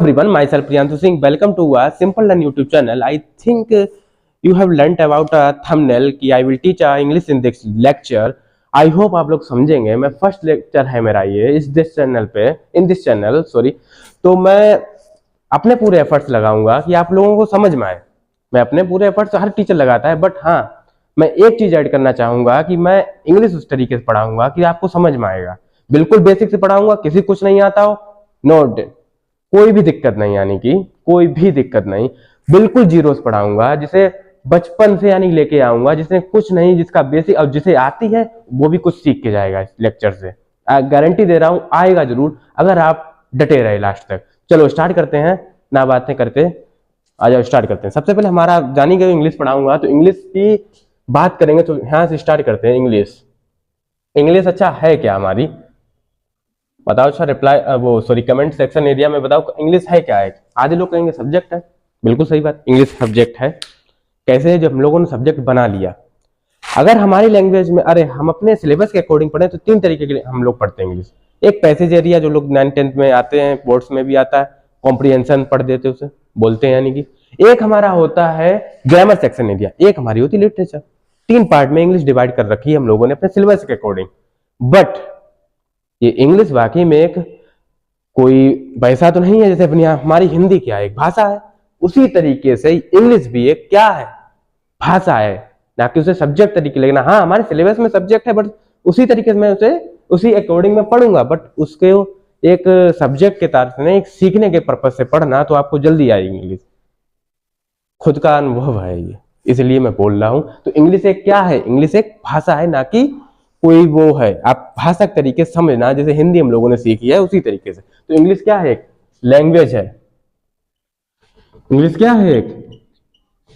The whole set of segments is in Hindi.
Everyone, myself Priyantu Singh. Welcome to a Simple Learn YouTube channel. I think you have learnt about a thumbnail कि I will teach English in this lecture. I hope आप लोग समझेंगे. मैं फर्स्ट लेक्चर है मेरा ये इस दिस चैनल पे इन दिस चैनल सॉरी. तो मैं अपने पूरे एफर्ट्स लगाऊंगा कि आप लोगों को समझ में आए. मैं अपने पूरे एफर्ट्स हर टीचर लगाता है, बट हाँ मैं एक चीज ऐड करना चाहूंगा कि मैं इंग्लिश उस तरीके से पढ़ाऊंगा कि आपको समझ में आएगा. बिल्कुल बेसिक से पढ़ाऊंगा. किसी कुछ नहीं आता हो नो, कोई भी दिक्कत नहीं, यानी कि कोई भी दिक्कत नहीं. बिल्कुल जीरो से पढ़ाऊंगा, जिसे बचपन से यानी लेके आऊंगा, जिसने कुछ नहीं, जिसका बेसिक और जिसे आती है वो भी कुछ सीख के जाएगा इस लेक्चर से. गारंटी दे रहा हूं आएगा जरूर अगर आप डटे रहे लास्ट तक. चलो स्टार्ट करते हैं ना बातें करते. आ जाओ स्टार्ट करते हैं. सबसे पहले हमारा जानी गई इंग्लिश पढ़ाऊंगा, तो इंग्लिश की बात करेंगे. तो यहाँ से स्टार्ट करते हैं. इंग्लिश अच्छा है क्या हमारी? बताओ अच्छा रिप्लाई वो सॉरी कमेंट सेक्शन एरिया में बताओ इंग्लिश है क्या है. आधे लोग कहेंगे सब्जेक्ट है. बिल्कुल सही बात, इंग्लिश सब्जेक्ट है. कैसे है? जब हम लोगों ने सब्जेक्ट बना लिया. अगर हमारी लैंग्वेज में अरे हम अपने सिलेबस के अकॉर्डिंग पढ़े तो तीन तरीके के हम लोग पढ़ते हैं इंग्लिश. एक पैसेज एरिया जो लोग 9th-10th में आते हैं, बोर्ड्स में भी आता है, कॉम्प्रिहेंशन पढ़ देते उसे बोलते हैं. यानी कि एक हमारा होता है ग्रामर सेक्शन एरिया, एक हमारी होती है लिटरेचर. तीन पार्ट में इंग्लिश डिवाइड कर रखी है हम लोगों ने अपने सिलेबस के अकॉर्डिंग. बट ये इंग्लिश वाकई में एक कोई वैसा तो नहीं है जैसे अपनी हमारी हिंदी क्या है, एक भाषा है. उसी तरीके से इंग्लिश भी एक क्या है, भाषा है. ना कि उसे सब्जेक्ट तरीके लगना. हाँ हमारे सिलेबस में सब्जेक्ट है, बट उसी तरीके से मैं उसे उसी अकॉर्डिंग में पढ़ूंगा. बट उसके एक सब्जेक्ट के तरह से नहीं, एक सीखने के पर्पज से पढ़ना तो आपको जल्दी आएगी इंग्लिश. खुद का अनुभव है ये, इसलिए मैं बोल रहा हूं. तो इंग्लिश एक क्या है? इंग्लिश एक भाषा है, ना कि कोई वो है. आप भाषा के तरीके से समझना, जैसे हिंदी हम लोगों ने सीखी है उसी तरीके से. तो इंग्लिश क्या है? एक लैंग्वेज है. इंग्लिश क्या है? एक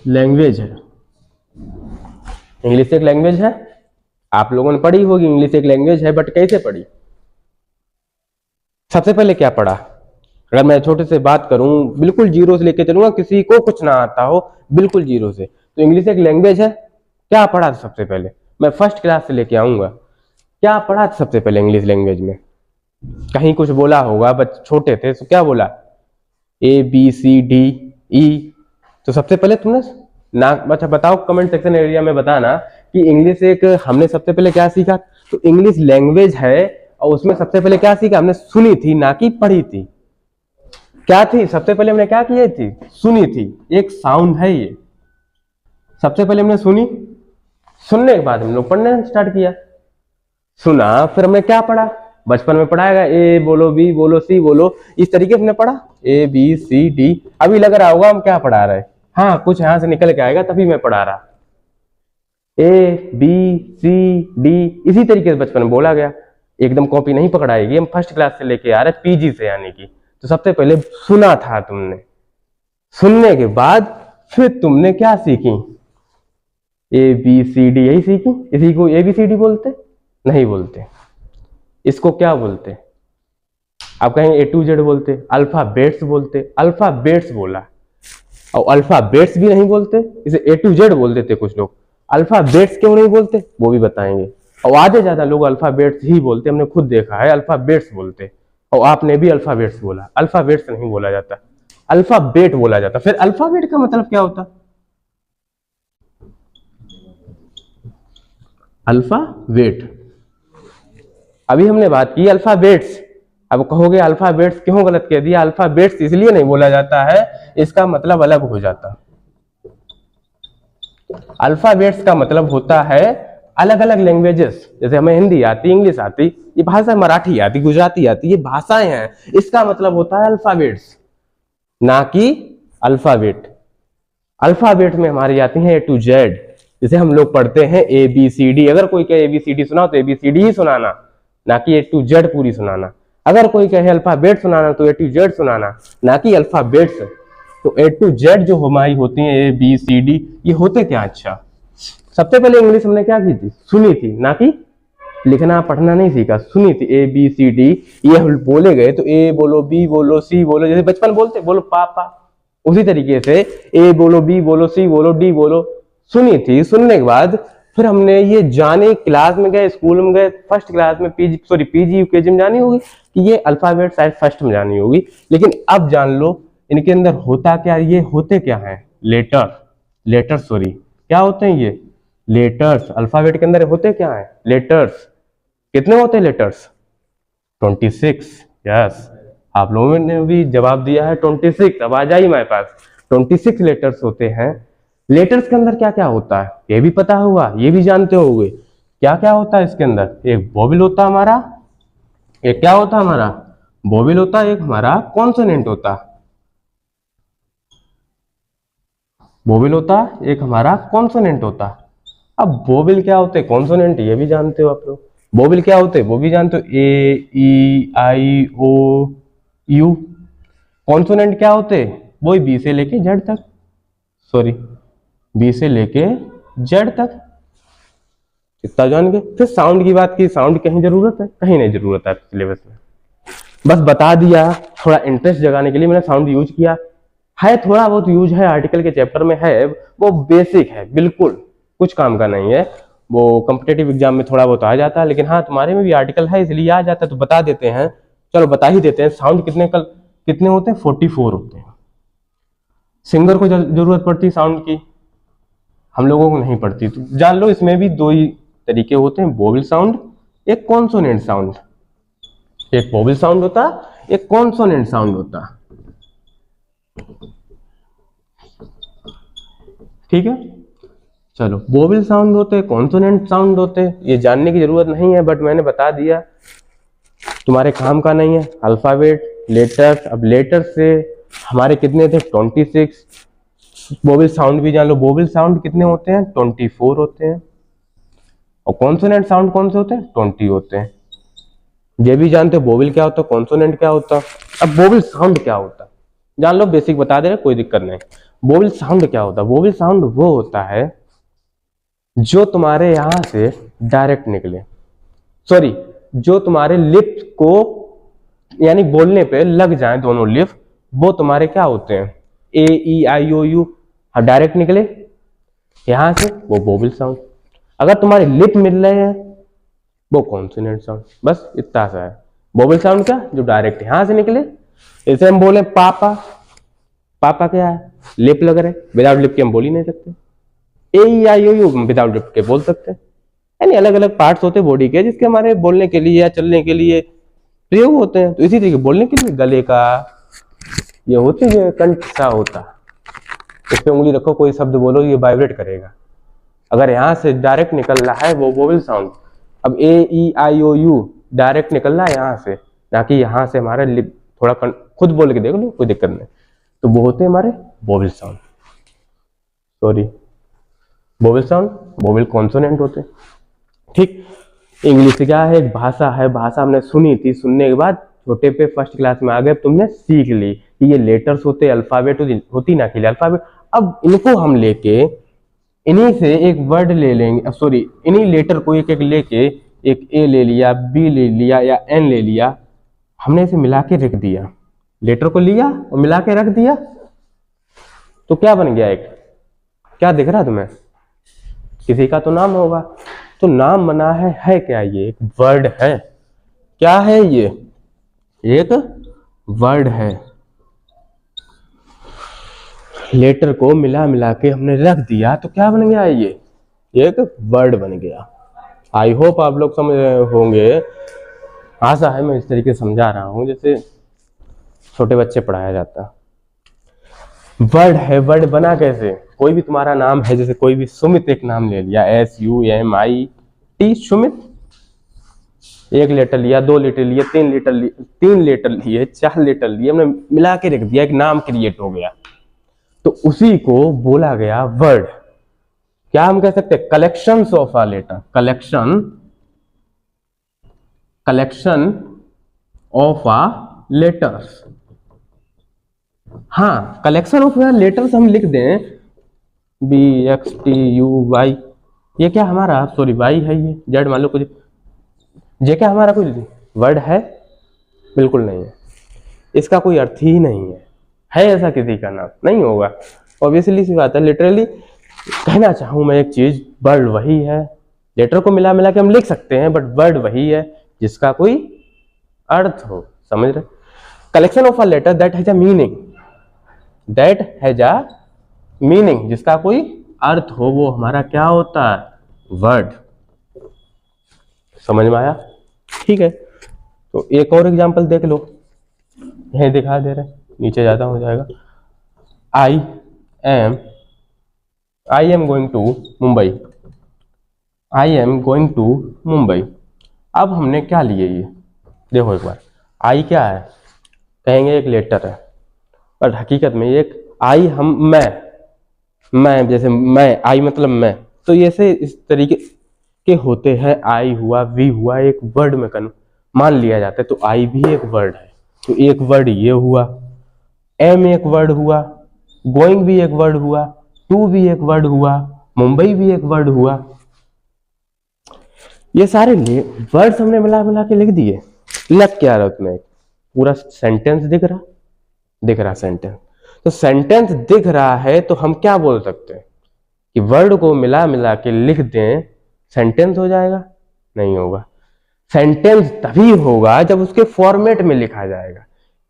लैंग्वेज है. इंग्लिश एक लैंग्वेज है. आप लोगों ने पढ़ी होगी इंग्लिश एक लैंग्वेज है, बट कैसे पढ़ी? सबसे पहले क्या पढ़ा? अगर मैं छोटे से बात करूं, बिल्कुल जीरो से लेके चलूंगा, किसी को कुछ ना आता हो, बिल्कुल जीरो से. तो इंग्लिश एक लैंग्वेज है. क्या पढ़ा था सबसे पहले? मैं फर्स्ट क्लास से लेके आऊंगा. क्या पढ़ा था सबसे पहले इंग्लिश लैंग्वेज में? कहीं कुछ बोला होगा, बच छोटे थे तो क्या बोला? ABCDE. तो सबसे पहले तुमने ना, अच्छा बताओ कमेंट सेक्शन एरिया में बताना कि इंग्लिश एक हमने सबसे पहले क्या सीखा. तो इंग्लिश लैंग्वेज है और उसमें सबसे पहले क्या सीखा? हमने सुनी थी, ना कि पढ़ी थी. क्या थी सबसे पहले हमने क्या की थी? सुनी थी. एक साउंड है ये. सबसे पहले हमने सुनी, सुनने के बाद हम लोग पढ़ने स्टार्ट किया. सुना, फिर हमने क्या पढ़ा? बचपन में पढ़ाएगा ए बोलो, बी बोलो, सी बोलो, इस तरीके से हमने पढ़ा ABCD. अभी लग रहा होगा हम क्या पढ़ा रहे. हाँ कुछ यहां से निकल के आएगा तभी मैं पढ़ा रहा. ABCD इसी तरीके से बचपन में बोला गया. एकदम कॉपी नहीं पकड़ाएगी. हम फर्स्ट क्लास से लेके आ रहे PG से, यानी कि. तो सबसे पहले सुना था तुमने. सुनने के बाद फिर तुमने क्या सीखी? ABCD यही सीखी. इसी को ABCD बोलते नहीं बोलते. इसको क्या बोलते? आप कहेंगे A to Z बोलते, अल्फाबेट्स बोलते. अल्फाबेट्स बोला, और अल्फाबेट्स भी नहीं बोलते, इसे A to Z बोल देते कुछ लोग. अल्फाबेट्स क्यों नहीं बोलते वो भी बताएंगे. और आधे ज्यादा लोग अल्फाबेट्स ही बोलते. हमने खुद देखा है अल्फाबेट्स बोलते. और आपने भी अल्फाबेट्स बोला. अल्फाबेट्स नहीं बोला जाता, अल्फाबेट बोला जाता. फिर अल्फाबेट का मतलब क्या होता? अल्फाबेट. अभी हमने बात की अल्फाबेट्स. अब कहोगे अल्फाबेट्स क्यों गलत कह दिया? अल्फाबेट्स इसलिए नहीं बोला जाता है, इसका मतलब अलग हो जाता. अल्फाबेट्स का मतलब होता है अलग अलग लैंग्वेजेस. जैसे हमें हिंदी आती, इंग्लिश आती, ये भाषा, मराठी आती, गुजराती आती, ये भाषाएं हैं. इसका मतलब होता है अल्फाबेट्स, ना कि अल्फाबेट. अल्फाबेट में हमारी आती है A to Z. जैसे हम लोग पढ़ते हैं ABCD. अगर कोई कहे ABCD सुनाओ तो ABCD ही सुनाना, ना कि A to Z पूरी सुनाना. अगर कोई कहे अल्फाबेट सुनाना तो A to Z सुनाना, ना कि अल्फाबेट्स. तो A to Z जो हमारी होती है ABCD, ये होते क्या? अच्छा सबसे पहले इंग्लिश हमने क्या की थी? सुनी थी, ना कि लिखना पढ़ना नहीं सीखा. सुनी थी ABCD. ये बोले गए तो A बोलो, B बोलो, C बोलो, जैसे बचपन बोलते बोलो पापा. उसी तरीके से A बोलो, B बोलो, C बोलो, D बोलो. सुनी थी. सुनने के बाद फिर हमने ये जाने क्लास में गए, स्कूल में गए, फर्स्ट क्लास में पीजी यूकेजी में जानी होगी कि ये अल्फाबेट शायद फर्स्ट में जानी होगी, लेकिन अब जान लो इनके अंदर होता क्या, ये होते क्या है, लेटर्स क्या होते हैं ये लेटर्स। अल्फाबेट के अंदर होते क्या है, लेटर्स। कितने होते हैं लेटर्स, 26। यस, आप लोगों ने भी जवाब दिया है 26। अब आ जाइए मेरे पास, 26 लेटर्स होते हैं। लेटर्स के अंदर क्या क्या होता है ये भी पता होगा, ये भी जानते होंगे क्या क्या होता है इसके अंदर। एक वोवेल होता है हमारा, एक क्या होता है हमारा वोवेल होता है, एक हमारा कॉन्सोनेंट होता है। वोवेल होता है, एक हमारा कॉन्सोनेंट होता है। अब वोवेल क्या होते हैं, कॉन्सोनेंट ये भी जानते हो आप लोग। वोवेल क्या होते हैं वो भी जानते हो, ए ई आई ओ यू। कॉन्सोनेंट क्या होते हैं, वही बी से लेके जेड तक, बी से लेके जेड तक। इतना जान गए। फिर साउंड की बात की, साउंड कहीं जरूरत है, कहीं नहीं जरूरत है सिलेबस में, बस बता दिया। थोड़ा इंटरेस्ट जगाने के लिए मैंने साउंड यूज किया है, थोड़ा बहुत यूज है, आर्टिकल के चैप्टर में है, वो बेसिक है, बिल्कुल कुछ काम का नहीं है। वो कॉम्पिटेटिव एग्जाम में थोड़ा बहुत आ जाता है, लेकिन हाँ तुम्हारे में भी आर्टिकल है इसलिए आ जाता है, तो बता देते हैं। चलो बता ही देते हैं। साउंड कितने होते हैं, 44 होते हैं। सिंगर को जरूरत पड़ती है साउंड की, हम लोगों को नहीं पड़ती। तो जान लो इसमें भी दो ही तरीके होते हैं, वोवेल साउंड, एक कॉन्सोनेंट साउंड। एक वोवेल साउंड होता, एक कॉन्सोनेंट साउंड होता। ठीक है, चलो वोवेल साउंड होते, कॉन्सोनेंट साउंड होते, ये जानने की जरूरत नहीं है, बट मैंने बता दिया, तुम्हारे काम का नहीं है। अल्फाबेट, लेटर्स, अब लेटर से हमारे कितने थे, 26। वोवेल साउंड भी जान लो, वोवेल साउंड कितने होते हैं, 24 होते हैं। और कॉन्सोनेंट साउंड कौन से होते हैं, 20 होते हैं। ये भी जानते हो वोवेल क्या होता है, कॉन्सोनेंट क्या होता है। अब वोवेल साउंड क्या होता है जान लो, बेसिक बता दे रहे, कोई दिक्कत नहीं। वोवेल साउंड क्या होता है, वोवेल साउंड वो होता है जो तुम्हारे यहां से डायरेक्ट निकले, जो तुम्हारे लिप्स को यानी बोलने पे लग जाए दोनों लिप्स, वो तुम्हारे क्या होते हैं, ए ई आई ओ यू, डायरेक्ट निकले यहां से, वो वोवेल साउंड। अगर तुम्हारे लिप मिल रहे हैं वो कॉन्सोनेंट साउंड। बस इतना सा है। वोवेल साउंड क्या, जो डायरेक्ट यहां से निकले। जैसे हम बोले पापा, पापा क्या है, लिप लग रहे, विदाउट लिप के हम बोल ही नहीं सकते। ए आई ओ यू विदाउट लिप के बोल सकते हैं। यानी अलग अलग पार्ट्स होते हैं बॉडी के जिसके हमारे बोलने के लिए या चलने के लिए प्रयोग होते हैं। तो इसी तरीके बोलने के लिए गले का ये होते हैं, कंठ सा होता, इस पे उंगली रखो, कोई शब्द बोलो ये वाइब्रेट करेगा। अगर यहाँ से डायरेक्ट निकल रहा है वो वोवेल साउंड। अब ए ई आई ओ यू डायरेक्ट निकल रहा है यहाँ से, ना कि यहाँ से हमारा लिप, थोड़ा खुद बोल के देख लो, कोई दिक्कत नहीं। तो वो होते हैं हमारे vowel sound, vowel sound, vowel consonant होते हैं। ठीक, इंग्लिश क्या है, एक भाषा है, भाषा हमने सुनी थी, सुनने के बाद छोटे पे फर्स्ट क्लास में आ गए, तुमने सीख ली कि ये लेटर्स होते, अल्फाबेट होती ना कि अल्फाबेट। अब इनको हम लेके इन्हीं से एक वर्ड ले लेंगे, इन्हीं लेटर को एक एक लेके, एक ए ले लिया, बी ले लिया या एन ले लिया, हमने इसे मिला के रख दिया, लेटर को लिया और मिला के रख दिया, तो क्या बन गया, एक क्या दिख रहा है तुम्हें, किसी का तो नाम होगा। तो नाम बना है क्या, ये एक वर्ड है। क्या है ये, एक वर्ड है। लेटर को मिला मिला के हमने रख दिया तो क्या बन गया, ये एक वर्ड बन गया। आई होप आप लोग समझ रहे होंगे, आशा है मैं इस तरीके से समझा रहा हूं जैसे छोटे बच्चे पढ़ाया जाता। वर्ड है, वर्ड बना कैसे, कोई भी तुम्हारा नाम है, जैसे कोई भी सुमित एक नाम ले लिया, SUMIT, सुमित, एक लेटर लिया, 2 लेटर लिए, 3 लेटर लिए, 3 लेटर लिए, 4 लेटर लिए, हमने मिला के रख दिया, एक नाम क्रिएट हो गया। तो उसी को बोला गया वर्ड। क्या हम कह सकते हैं, collections of a letter, collection of a letters. हाँ, कलेक्शन ऑफ लेटर्स हम लिख दें BXTUY, ये क्या हमारा, वाई है, ये जेड मान लो कुछ, ये क्या हमारा कोई वर्ड है, बिल्कुल नहीं है, इसका कोई अर्थ ही नहीं है ऐसा किसी का नाम नहीं होगा, ऑब्वियसली सी बात है। लिटरली कहना चाहूं मैं एक चीज, वर्ड वही है, लेटर को मिला मिला के हम लिख सकते हैं, बट वर्ड वही है जिसका कोई अर्थ हो, समझ रहे। Collection of a letter that has a meaning, that has a meaning, जिसका कोई अर्थ हो, वो हमारा क्या होता है, वर्ड। समझ में आया? ठीक है, तो एक और एग्जांपल देख लो, यही दिखा दे रहे, नीचे ज्यादा हो जाएगा। I am going to Mumbai, I am going to Mumbai. अब हमने क्या लिए, ये देखो एक बार, आई क्या है, कहेंगे एक लेटर है, पर हकीकत में एक आई हम मैं जैसे मैं, आई मतलब मैं, तो ये से इस तरीके के होते हैं। आई हुआ, वी हुआ, एक वर्ड में मान लिया जाता है, तो आई भी एक वर्ड है। तो एक वर्ड ये हुआ, एम एक वर्ड हुआ, गोइंग भी एक वर्ड हुआ, टू भी एक वर्ड हुआ, मुंबई भी एक वर्ड हुआ। ये सारे वर्ड्स हमने मिला मिला के लिख दिए। लग क्या रहा उसमें, पूरा सेंटेंस दिख रहा सेंटेंस। तो सेंटेंस दिख रहा है, तो हम क्या बोल सकते हैं कि वर्ड को मिला मिला के लिख दें, सेंटेंस हो जाएगा? नहीं होगा। सेंटेंस तभी होगा जब उसके फॉर्मेट में लिखा जाएगा।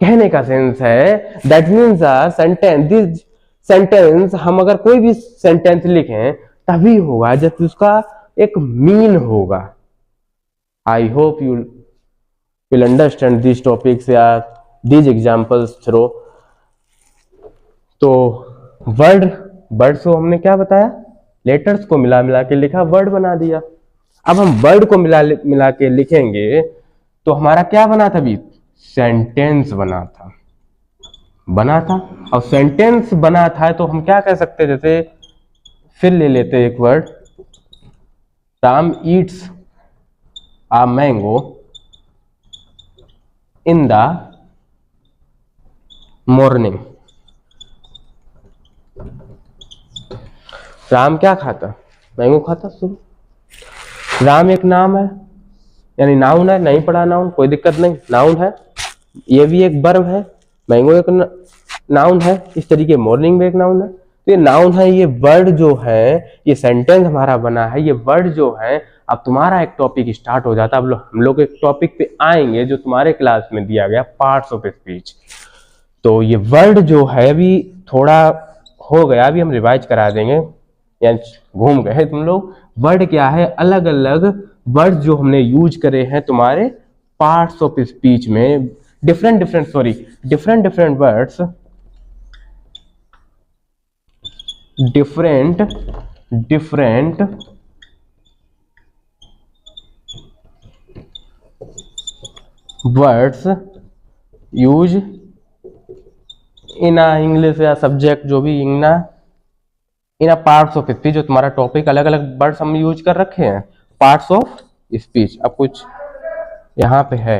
कहने का सेंस है, that means a sentence, this sentence, हम अगर कोई भी सेंटेंस लिखें तभी होगा जब उसका एक मीन होगा। I hope you will understand this topics या these examples through। तो वर्ड से हमने क्या बताया, लेटर्स को मिला मिला के लिखा, वर्ड बना दिया। अब हम वर्ड को मिला मिला के लिखेंगे तो हमारा क्या बना था अभी, सेंटेंस बना था। और सेंटेंस बना था तो हम क्या कह सकते, जैसे फिर ले लेते एक word, Ram eats a mango in the morning. Ram क्या खाता, मैंगो खाता सुबह। राम एक नाम है, यानी नाउन है, नहीं पढ़ा नाउन कोई दिक्कत नहीं, नाउन है। ये भी एक वर्ब है, मैंगो एक नाउन है, इस तरीके मॉर्निंग भी एक नाउन है। तो ये नाउन है, ये वर्ड जो है, ये सेंटेंस हमारा बना है, ये वर्ड जो है। अब तुम्हारा एक टॉपिक स्टार्ट हो जाता है। अब हम लोग एक टॉपिक पे आएंगे जो तुम्हारे क्लास में दिया गया, पार्ट्स ऑफ स्पीच। तो ये वर्ड जो है अभी थोड़ा हो गया, अभी हम रिवाइज करा देंगे, यानी घूम गए तुम लोग। वर्ड क्या है, अलग अलग वर्ड जो हमने यूज करे हैं तुम्हारे पार्ट्स ऑफ स्पीच में, different words, different words use in English या सब्जेक्ट, जो भी इन पार्ट्स ऑफ स्पीच, जो तुम्हारा टॉपिक, अलग अलग वर्ड्स हम यूज कर रखे हैं, पार्ट्स ऑफ स्पीच। अब कुछ यहाँ पे है,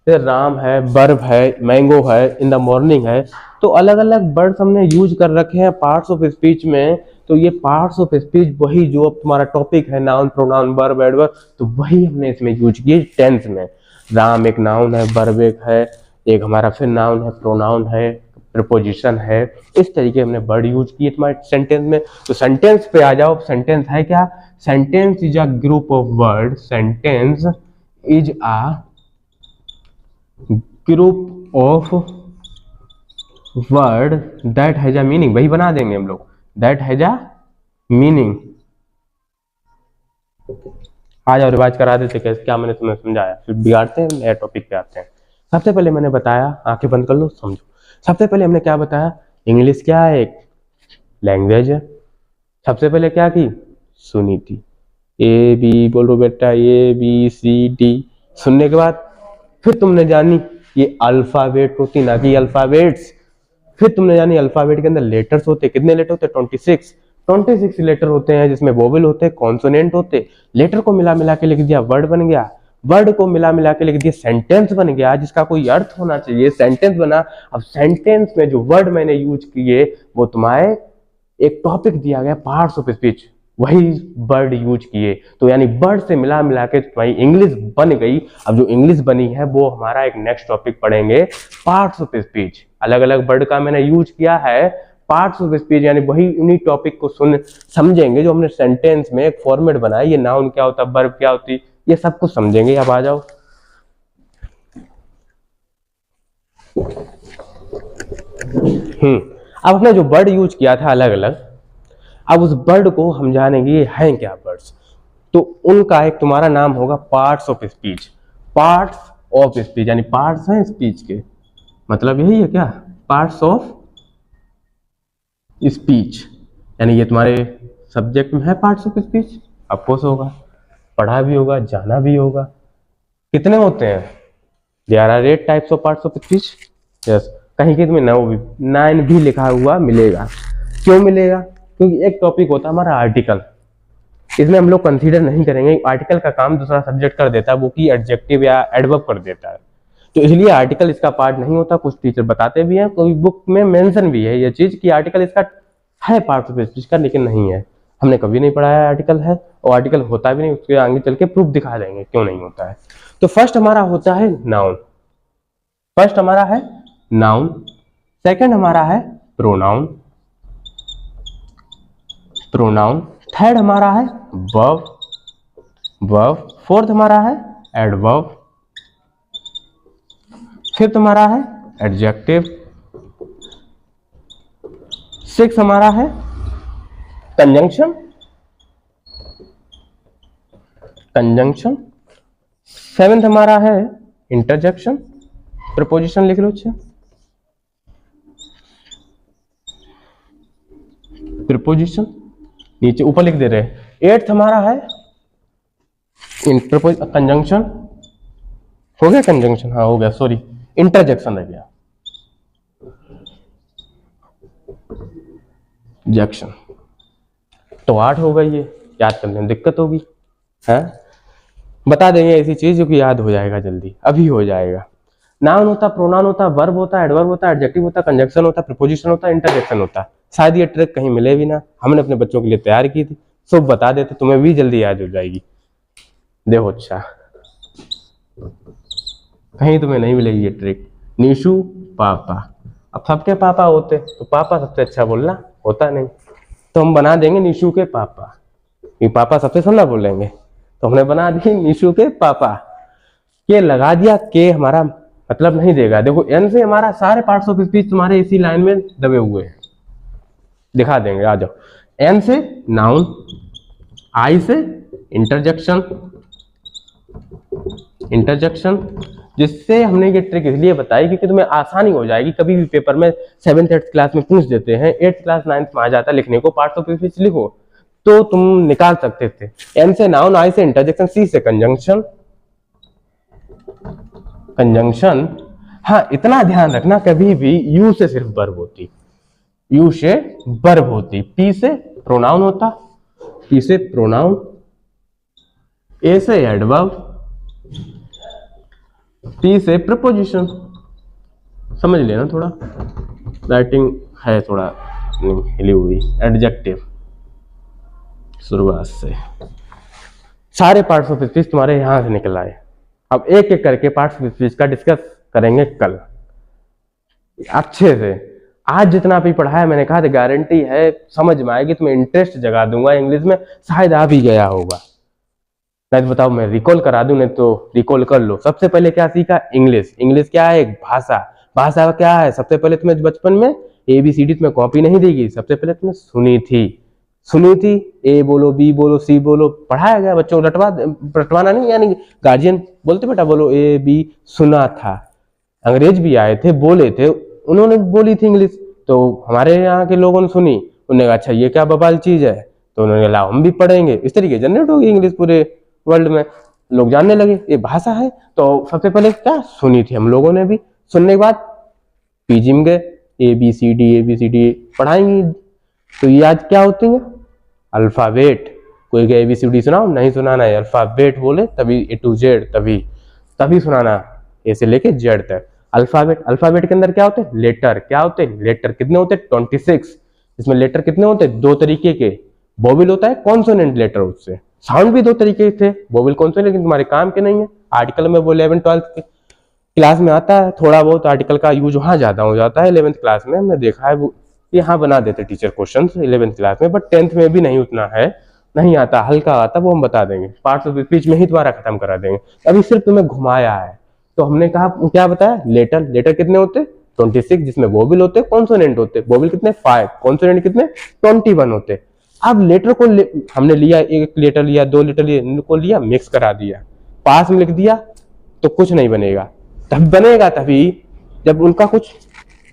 राम है, वर्ब है, मैंगो है, इन द मॉर्निंग है, तो अलग अलग वर्ड्स हमने यूज कर रखे हैं पार्ट्स ऑफ स्पीच में। तो ये पार्ट्स ऑफ स्पीच वही जो अब तुम्हारा टॉपिक है, नाउन, प्रोनाउन, वर्ब, एडवर्ब, तो वही हमने इसमें यूज किए टेंस में। राम एक नाउन है, वर्ब एक है, एक हमारा फिर नाउन है, प्रोनाउन है, प्रीपोजिशन है, इस तरीके हमने वर्ड यूज किए तुम्हारे सेंटेंस में। तो सेंटेंस पे आ जाओ। सेंटेंस है क्या, sentence is a group of word, sentence is a group of word that has a meaning, वही बना देंगे हम लोग, दैट हैज अ मीनिंग। आ जाओ रिवाइज करा देते कैसे, क्या मैंने तुम्हें समझाया, फिर बिगाड़ते हैं, नए टॉपिक पे आते हैं। सबसे पहले मैंने बताया, आंखें बंद कर लो समझो। सबसे पहले हमने क्या बताया, इंग्लिश क्या है, एक लैंग्वेज है। सबसे पहले क्या की, सुनी थी, ए बी बोलो बेटा, ए बी सी डी। सुनने के बाद फिर तुमने जानी ये अल्फाबेट होती, ना कि अल्फाबेट्स। फिर तुमने जानी अल्फाबेट के अंदर लेटर्स होते, कितने लेटर होते, 26 लेटर होते हैं, जिसमें वोवेल होते हैं, कॉन्सोनेंट होते। लेटर को मिला मिला के लिख दिया, वर्ड बन गया। वर्ड को मिला मिला के लिख दिया, सेंटेंस बन गया, जिसका कोई अर्थ होना चाहिए, सेंटेंस बना। अब सेंटेंस में जो वर्ड मैंने यूज किए वो तुम्हारे एक टॉपिक दिया गया, पार्ट्स ऑफ स्पीच, वही वर्ड यूज किए। तो यानी वर्ड से मिला मिला के तुम्हारी इंग्लिश बन गई। अब जो इंग्लिश बनी है वो हमारा एक नेक्स्ट टॉपिक पढ़ेंगे, पार्ट्स ऑफ स्पीच। अलग अलग वर्ड का मैंने यूज किया है, पार्ट्स ऑफ स्पीच यानी वही उन्हीं टॉपिक को समझेंगे जो हमने सेंटेंस में एक फॉर्मेट बनाया, ये नाउन क्या होता है, वर्ब क्या होती है, ये सब कुछ समझेंगे। अब आ जाओ। अब हमने जो वर्ड यूज किया था अलग अलग, अब उस वर्ड को हम जानेंगे ये हैं क्या वर्ड्स। तो उनका एक तुम्हारा नाम होगा parts of speech. Parts of speech यानी पार्ट्स हैं स्पीच के, मतलब यही है क्या, पार्ट्स ऑफ स्पीच, यानी ये तुम्हारे सब्जेक्ट में है पार्ट्स ऑफ स्पीच। अफकोर्स होगा, पढ़ा भी होगा, जाना भी होगा। कितने होते हैं? There are 8 types of parts of speech. Yes, कहीं कहीं तुम्हें 9 भी लिखा हुआ मिलेगा। क्यों मिलेगा? क्योंकि एक टॉपिक होता है हमारा आर्टिकल, इसमें हम लोग कंसीडर नहीं करेंगे। आर्टिकल का काम दूसरा सब्जेक्ट कर देता है, वो की एडजेक्टिव या एडवर्ब कर देता है, तो इसलिए आर्टिकल इसका पार्ट नहीं होता। कुछ टीचर बताते भी हैं, कोई बुक में मेंशन भी है ये चीज कि आर्टिकल इसका है पार्ट ऑफ स्पीच का, लेकिन नहीं है। हमने कभी नहीं पढ़ाया आर्टिकल है, और आर्टिकल होता भी नहीं, उसके आगे चल के प्रूफ दिखा देंगे क्यों नहीं होता है। तो फर्स्ट हमारा होता है नाउन, फर्स्ट हमारा है नाउन, सेकंड हमारा है प्रोनाउन, प्रोनाउन, थर्ड हमारा है वर्ब, वर्ब, फोर्थ हमारा है एडवर्ब, फिफ्थ हमारा है एडजेक्टिव, सिक्स हमारा है कंजंक्शन, कंजंक्शन, सेवेंथ हमारा है इंटरजेक्शन, प्रपोजिशन लिख लो। अच्छा, प्रपोजिशन नीचे ऊपर लिख दे रहे हैं। एट्थ हमारा है कंजंक्शन, हो गया कंजंक्शन, हाँ हो गया, सॉरी इंटरजेक्शन रह गया, जंक्शन। तो 8 हो गई, ये याद करने में दिक्कत होगी है, बता देंगे ऐसी चीज जो कि याद हो जाएगा जल्दी, अभी हो जाएगा। नाउन होता, प्रोनाउन होता, वर्ब होता, एडवर्ब होता, एडजेक्टिव होता, कंजंक्शन होता, प्रपोजिशन होता, इंटरजेक्शन होता। शायद ये ट्रिक कहीं मिले भी ना, हमने अपने बच्चों के लिए तैयार की थी, सब बता देते, तुम्हें भी जल्दी याद हो जाएगी। देखो अच्छा, कहीं तुम्हें नहीं मिलेगी ये ट्रिक। निशु पापा, अब सबके पापा होते तो पापा सबसे अच्छा बोलना होता नहीं, तो हम बना देंगे निशु के पापा, ये पापा सबसे थोड़ा बोलेंगे, तो हमने बना दी निशु के पापा। के लगा दिया, के हमारा मतलब नहीं देगा। देखो एन से हमारा सारे पार्ट्स ऑफ स्पीच तुम्हारे इसी लाइन में दबे हुए हैं, दिखा देंगे, आ जाओ। एन से नाउन, आई से इंटरजेक्शन, इंटरजेक्शन, जिससे हमने ये ट्रिक इसलिए बताई क्योंकि तुम्हें आसानी हो जाएगी। कभी भी पेपर में 7th 8th क्लास में पूछ देते हैं, 8th क्लास 9th में आ जाता है लिखने को, पार्ट्स ऑफ स्पीच लिखो, तो तुम निकाल सकते थे। एन से नाउन, आई से इंटरजेक्शन, सी से कंजंक्शन, कंजंक्शन। हाँ इतना ध्यान रखना, कभी भी यू से सिर्फ वर्ब होती, यू से वर्ब होती, पी से प्रोनाउन होता, पी से प्रोनाउन, ए से एडवर्ब, टी से प्रपोजिशन। समझ लेना, थोड़ा राइटिंग है थोड़ा हिली हुई। एडजेक्टिव शुरुआत से सारे पार्ट्स ऑफ स्पीच तुम्हारे यहां से निकल आए। अब एक एक करके पार्ट्स ऑफ स्पीच का डिस्कस करेंगे कल अच्छे से। आज जितना भी पढ़ा है मैंने कहा था गारंटी है समझ में आएगी, तुम्हें इंटरेस्ट जगा दूंगा इंग्लिश में, शायद आ भी गया होगा। नहीं तो बताओ मैं रिकॉल करा दूं, नहीं तो रिकॉल कर लो। सबसे पहले क्या सीखा? इंग्लिश। इंग्लिश क्या है? एक भाषा। भाषा क्या है? सबसे पहले तुम्हें बचपन में ABCD तुम्हें कॉपी नहीं देगी, सबसे पहले तुम्हें सुनी थी। ए बोलो, बी बोलो, सी बोलो, पढ़ाया गया बच्चों को, रटवाना नहीं, यानी गार्जियन बोलते बेटा बोलो A B, सुना था। अंग्रेज भी आए थे, बोले थे, उन्होंने बोली थी इंग्लिश, तो हमारे यहाँ के लोगों ने सुनी, उन्होंने कहा अच्छा ये क्या बवाल चीज है, तो उन्होंने कहा हम भी पढ़ेंगे। इस तरीके जनरेट होगी इंग्लिश, पूरे वर्ल्ड में लोग जानने लगे ये भाषा है। तो सबसे पहले क्या सुनी थी हम लोगों ने भी, सुनने के बाद पीजी में गए, ABCD पढ़ाएंगे। तो ये आज क्या होती है? अल्फाबेट। कोई का ABCD सुनाओ, नहीं सुनाना है, अल्फाबेट बोले तभी A to Z, तभी सुनाना, ए से लेके जेड तक। अल्फाबेट। अल्फाबेट के अंदर क्या होते हैं? लेटर। क्या होते हैं? लेटर। कितने होते हैं? 26। इसमें लेटर कितने होते हैं? 2 तरीके के। वोवेल होता है, कॉन्सोनेंट लेटर, उससे साउंड भी 2 तरीके थे, वोवेल कॉन्सोनेंट, लेकिन तुम्हारे काम के नहीं है। आर्टिकल में वो 11th 12th क्लास में आता है, थोड़ा बहुत आर्टिकल का यूज वहां ज्यादा हो जाता है 11th क्लास में, हमने देखा है वो यहाँ बना देते टीचर क्वेश्चन 11th क्लास में, बट 10th में भी नहीं उतना है, नहीं आता, हल्का आता, वो हम बता देंगे, पार्ट्स ऑफ स्पीच में ही तुम्हारा खत्म करा देंगे। अभी सिर्फ तुम्हें घुमाया है, तो हमने कहा क्या बताया, लेटर, लेटर कितने होते 26, जिसमें वोवेल होते, कॉन्सोनेंट होते, वोवेल कितने 5, कॉन्सोनेंट कितने 21 होते। अब लेटर को हमने लिया, एक लेटर लिया, दो लेटर लिया, इनको लिया, मिक्स करा दिया, पास में लिख दिया, तो कुछ नहीं बनेगा। तब बनेगा तभी जब उनका कुछ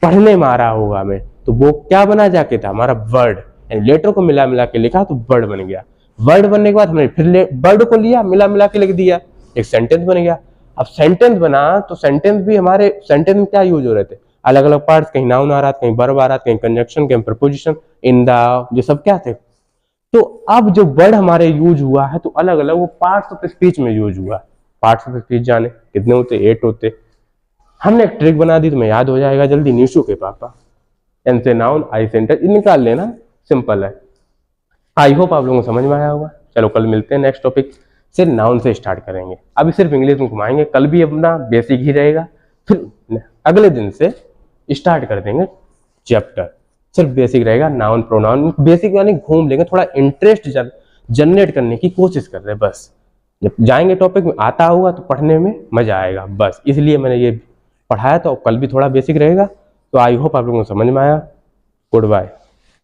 पढ़ने में आ रहा होगा हमें, तो वो क्या बना जाके था हमारा वर्ड, यानी लेटर को मिला मिला के लिखा तो वर्ड बन गया। वर्ड बनने के बाद हमने फिर वर्ड को लिया, मिला मिला के लिख दिया, एक सेंटेंस बन गया। अब सेंटेंस बना तो सेंटेंस भी हमारे, सेंटेंस में क्या यूज हो रहे थे, अलग अलग पार्ट्स, कहीं नाउन आ रहा था, कहीं वर्ब आ रहा था, कहीं कंजंक्शन, कहीं प्रपोजिशन, इन द, ये सब क्या थे। तो अब जो वर्ड हमारे यूज हुआ है तो अलग अलग वो पार्ट्स ऑफ स्पीच में यूज हुआ। पार्ट्स ऑफ स्पीच जाने कितने होते, 8 होते। हमने एक ट्रिक बना दी, तुम्हें याद हो जाएगा जल्दी, निशु के पापा, एन से नाउन, आई सेंटर, निकाल लेना, सिंपल है। आई होप आप लोगों को समझ में आया होगा। चलो कल मिलते हैं नेक्स्ट टॉपिक से, नाउन से स्टार्ट करेंगे। अभी सिर्फ इंग्लिश में घुमाएंगे, कल भी अपना बेसिक ही रहेगा, फिर अगले दिन से स्टार्ट कर देंगे चैप्टर, सिर्फ बेसिक रहेगा, नाउन प्रोनाउन बेसिक, यानी घूम लेंगे, थोड़ा इंटरेस्ट जनरेट करने की कोशिश कर रहे हैं बस। जब जाएंगे टॉपिक में आता होगा तो पढ़ने में मजा आएगा, बस इसलिए मैंने ये पढ़ाया। तो कल भी थोड़ा बेसिक रहेगा। तो आई होप आप लोगों को समझ में आया। Good bye.